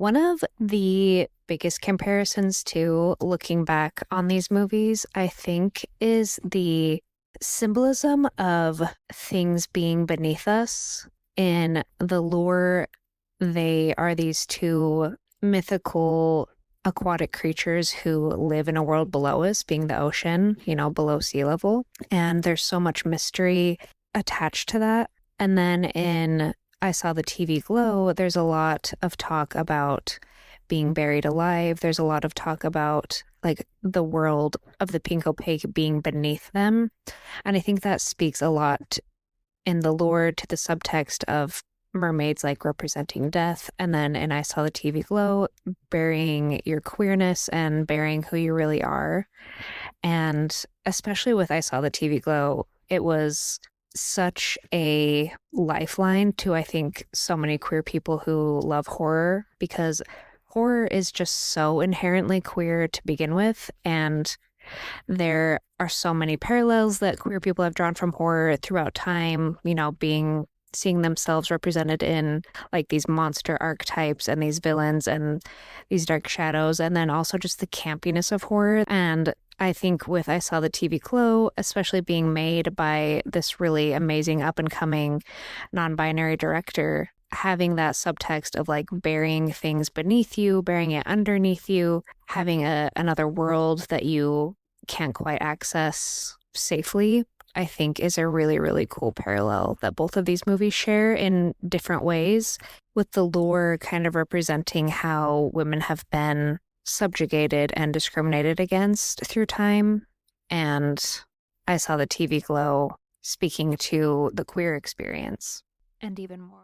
One of the biggest comparisons to looking back on these movies, I think, is the symbolism of things being beneath us. In the lore, they are these two mythical aquatic creatures who live in a world below us, being the ocean, below sea level. And there's so much mystery attached to that. And then in I Saw the TV Glow, there's a lot of talk about being buried alive. There's a lot of talk about like the world of the pink opaque being beneath them. And I think that speaks a lot in the lore to the subtext of mermaids like representing death. And then in I Saw the TV Glow, burying your queerness and burying who you really are. And especially with I Saw the TV Glow, it was such a lifeline to, I think, so many queer people who love horror because horror is just so inherently queer to begin with. And there are so many parallels that queer people have drawn from horror throughout time, seeing themselves represented in like these monster archetypes and these villains and these dark shadows, and then also just the campiness of horror. And I think with I Saw the TV Glow, especially being made by this really amazing up and coming non-binary director, having that subtext of like burying things beneath you, burying it underneath you, having another world that you can't quite access safely, I think is a really, really cool parallel that both of these movies share in different ways, with the lore kind of representing how women have been subjugated and discriminated against through time. And I Saw the TV Glow speaking to the queer experience and even more.